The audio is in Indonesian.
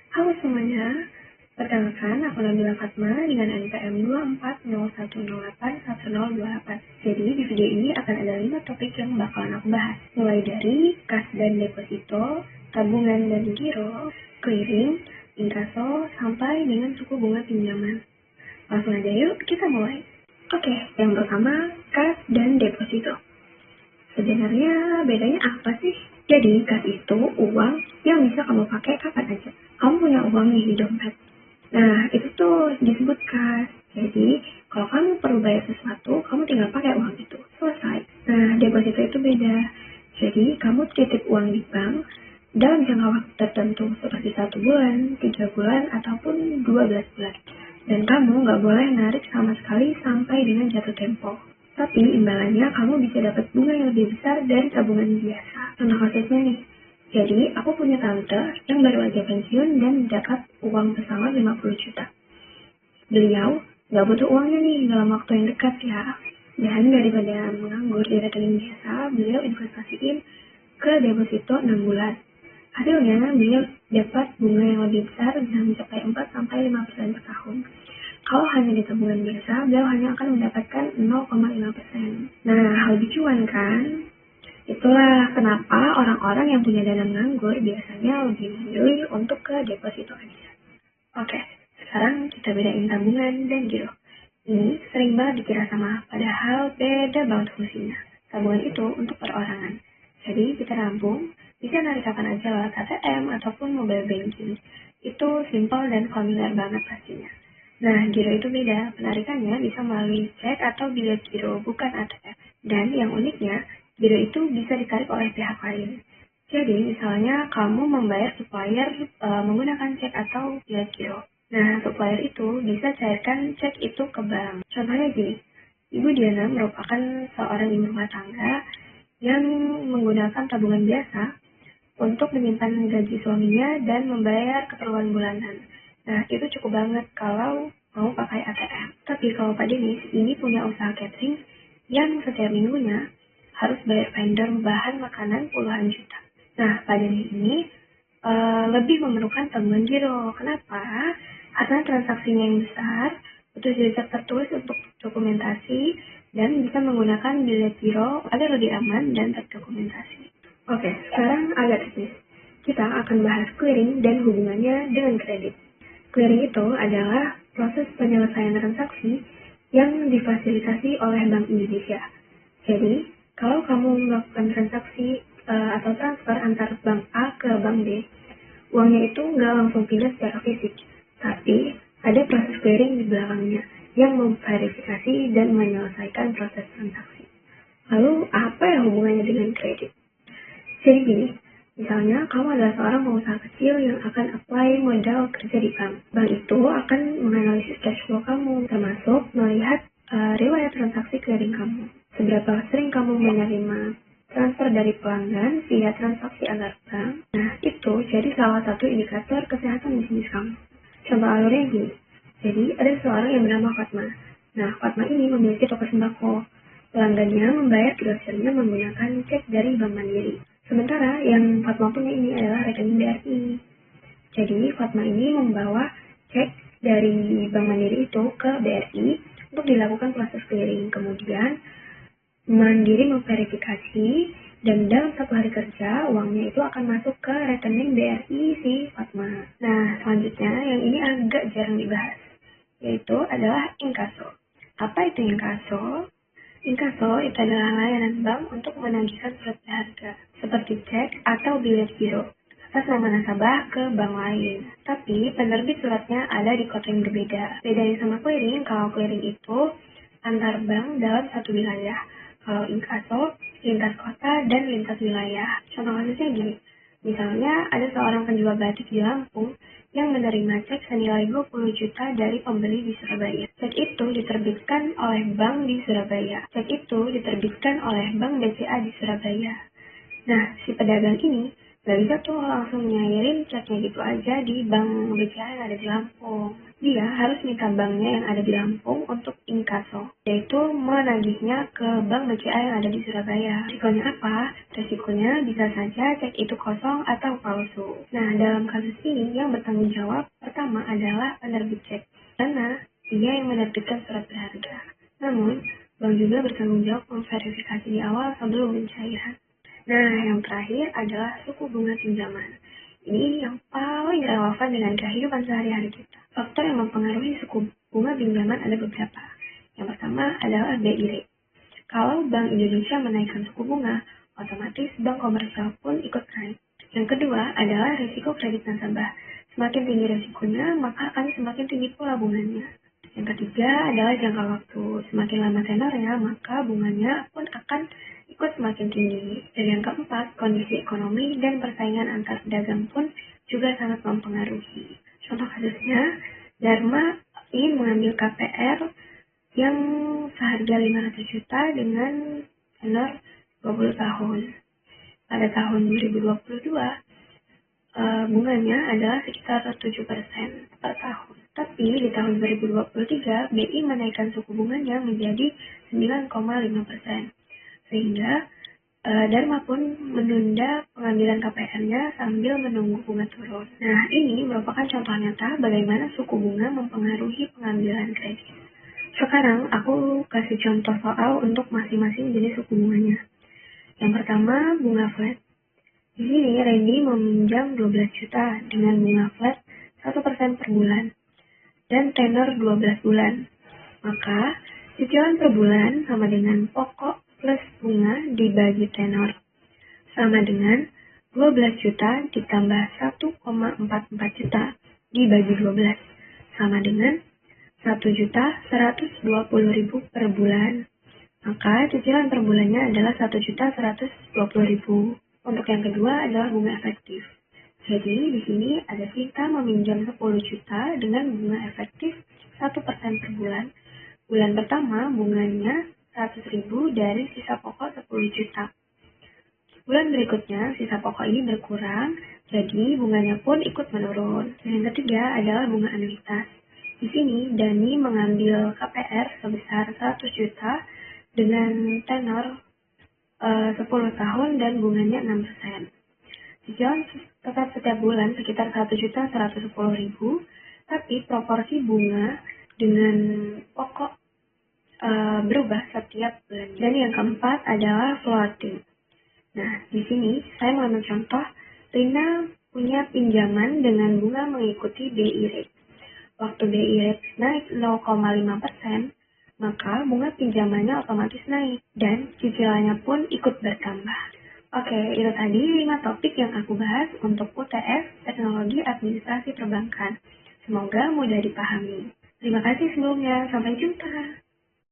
Halo semuanya, perkenalkan aku Nabila Fatma dengan NPM 2401081028. Jadi di video ini akan ada 5 topik yang bakalan aku bahas, mulai dari kas dan deposito, tabungan dan giro, clearing, inkaso, sampai dengan suku bunga pinjaman. Langsung aja yuk kita mulai. Oke, yang pertama kas dan deposito. Sebenarnya bedanya apa sih? Jadi kas itu uang yang bisa kamu pakai kapan aja. Kamu punya uang nih di dompet. Nah, itu tuh disebut kas. Jadi, kalau kamu perlu bayar sesuatu, kamu tinggal pakai uang itu. Selesai. Nah, deposito itu beda. Jadi, kamu titip uang di bank dalam jangka waktu tertentu seperti 1 bulan, 3 bulan, ataupun 12 bulan. Dan kamu nggak boleh narik sama sekali sampai dengan jatuh tempo. Tapi imbalannya kamu bisa dapat bunga yang lebih besar dari tabungan biasa. Contoh kasusnya nih, jadi aku punya tante yang baru aja pensiun dan dapat uang pesangon 50 juta. Beliau nggak butuh uangnya nih dalam waktu yang dekat ya. Dan daripada menganggur di rekening biasa, beliau investasiin ke deposito 6 bulan. Hasilnya, beliau dapat bunga yang lebih besar bisa mencapai 4-5% per tahun. Kalau hanya di tabungan biasa, beliau hanya akan mendapatkan 0,5%. Nah, lebih cuan kan? Itulah kenapa orang-orang yang punya dana nganggur biasanya lebih memilih untuk ke deposito aja. Oke, sekarang kita bedain tabungan dan giro. Ini sering banget dikira sama, padahal beda banget fungsinya. Tabungan itu untuk perorangan. Jadi kita nabung, bisa narik kapan aja lewat ATM ataupun mobile banking. Itu simpel dan familiar banget pastinya. Nah, giro itu beda. Penarikannya bisa melalui cek atau bilet giro, bukan ATM. Dan yang uniknya, giro itu bisa ditarik oleh pihak lain. Jadi, misalnya kamu membayar supplier menggunakan cek atau bilet giro. Nah, supplier itu bisa cairkan cek itu ke bank. Contohnya gini, Ibu Diana merupakan seorang ibu rumah tangga yang menggunakan tabungan biasa untuk menyimpan gaji suaminya dan membayar keperluan bulanan. Nah, itu cukup banget kalau mau pakai ATM. Tapi kalau Pak Denis ini punya usaha catering yang setiap minggunya harus bayar vendor bahan makanan puluhan juta. Nah, Pak Denis ini lebih memerlukan tabungan giro. Kenapa? Karena transaksinya yang besar, butuh jejak tertulis untuk dokumentasi, dan bisa menggunakan bilet giro agar lebih aman dan terdokumentasi. Oke, sekarang agak teknis. Kita akan bahas clearing dan hubungannya dengan kredit. Clearing itu adalah proses penyelesaian transaksi yang difasilitasi oleh Bank Indonesia. Jadi, kalau kamu melakukan transaksi atau transfer antar bank A ke bank B, uangnya itu nggak langsung pindah secara fisik, tapi ada proses clearing di belakangnya yang memverifikasi dan menyelesaikan proses transaksi. Lalu, apa yang hubungannya dengan kredit? Jadi gini, misalnya kamu adalah seorang pengusaha kecil yang akan apply modal kerja di bank. Bank itu akan menganalisis cash flow kamu, termasuk melihat riwayat transaksi clearing kamu. Seberapa sering kamu menerima transfer dari pelanggan via transaksi antar bank. Nah, itu jadi salah satu indikator kesehatan bisnis kamu. Contoh alurnya gini, jadi ada seorang yang bernama Fatma. Nah, Fatma ini memiliki toko sembako. Pelanggannya membayar grosirnya menggunakan cek dari Bank Mandiri. Sementara yang Fatma punya ini adalah rekening BRI. Jadi Fatma ini membawa cek dari Bank Mandiri itu ke BRI untuk dilakukan proses clearing. Kemudian Mandiri memverifikasi dan dalam 1 hari kerja uangnya itu akan masuk ke rekening BRI si Fatma. Nah, selanjutnya yang ini agak jarang dibahas, yaitu adalah inkaso. Apa itu inkaso? Inkaso itu adalah layanan bank untuk menagihkan surat berharga, seperti cek atau bilet giro, atas nama nasabah ke bank lain. Tapi penerbit suratnya ada di kota yang berbeda. Bedanya sama clearing, kalau clearing itu antar bank dalam satu wilayah. Kalau inkaso, lintas kota dan lintas wilayah. Contoh kasusnya gini, misalnya ada seorang penjual batik di Lampung yang menerima cek senilai 20 juta dari pembeli di Surabaya. Cek itu diterbitkan oleh bank di Surabaya. Cek itu diterbitkan oleh Bank BCA di Surabaya. Nah, si pedagang ini Gak bisa tuh langsung nyairin ceknya gitu aja di bank BCA yang ada di Lampung. Dia harus minta banknya yang ada di Lampung untuk inkaso, yaitu menagihnya ke bank BCA yang ada di Surabaya. Resikonya apa? Resikonya bisa saja cek itu kosong atau palsu. Nah, dalam kasus ini yang bertanggung jawab pertama adalah penerbit cek, karena dia yang menerbitkan surat berharga. Namun, bank juga bertanggung jawab memverifikasi di awal sebelum pencairan. Nah, yang terakhir adalah suku bunga pinjaman. Ini yang paling relevan dengan kehidupan sehari-hari kita. Faktor yang mempengaruhi suku bunga pinjaman ada beberapa. Yang pertama adalah BI rate. Kalau Bank Indonesia menaikkan suku bunga, otomatis bank komersial pun ikut naik. Yang kedua adalah risiko kredit nasabah. Semakin tinggi risikonya, maka akan semakin tinggi pula bunganya. Yang ketiga adalah jangka waktu. Semakin lama tenornya, maka bunganya pun akan ikut semakin tinggi. Dan yang keempat, kondisi ekonomi dan persaingan antar pedagang pun juga sangat mempengaruhi. Contoh kasusnya, Dharma ingin mengambil KPR yang seharga 500 juta dengan tenor 20 tahun. Pada tahun 2022, bunganya adalah sekitar 7% per tahun. Tapi di tahun 2023, BI menaikkan suku bunganya menjadi 9,5%. Sehingga Dharma pun menunda pengambilan KPR-nya sambil menunggu bunga turun. Nah, ini merupakan contoh nyata bagaimana suku bunga mempengaruhi pengambilan kredit. Sekarang aku kasih contoh soal untuk masing-masing jenis suku bunganya. Yang pertama, bunga flat. Di sini Randy meminjam 12 juta dengan bunga flat 1% per bulan dan tenor 12 bulan. Maka, cicilan per bulan sama dengan pokok plus bunga dibagi tenor. Sama dengan 12 juta ditambah 1,44 juta dibagi 12. Sama dengan 1.120.000 per bulan. Maka cicilan per bulannya adalah 1.120.000. Untuk yang kedua adalah bunga efektif. Jadi di sini ada kita meminjam 10 juta dengan bunga efektif 1% per bulan. Bulan pertama bunganya 100.000 dari sisa pokok 10 juta. Bulan berikutnya sisa pokok ini berkurang, jadi bunganya pun ikut menurun. Dan yang ketiga adalah bunga anuitas. Di sini Dani mengambil KPR sebesar 100 juta dengan tenor 10 tahun dan bunganya 6%. Cicilan tetap setiap bulan sekitar 1.110.000, tapi proporsi bunga dengan pokok berubah setiap bulan. Dan yang keempat adalah floating. Nah, di sini saya mengambil contoh, Rina punya pinjaman dengan bunga mengikuti BI rate. Waktu BI rate naik 0,5%, maka bunga pinjamannya otomatis naik dan cicilannya pun ikut bertambah. Oke, itu tadi 5 topik yang aku bahas untuk UTS Teknologi Administrasi Perbankan. Semoga mudah dipahami. Terima kasih sebelumnya, sampai jumpa.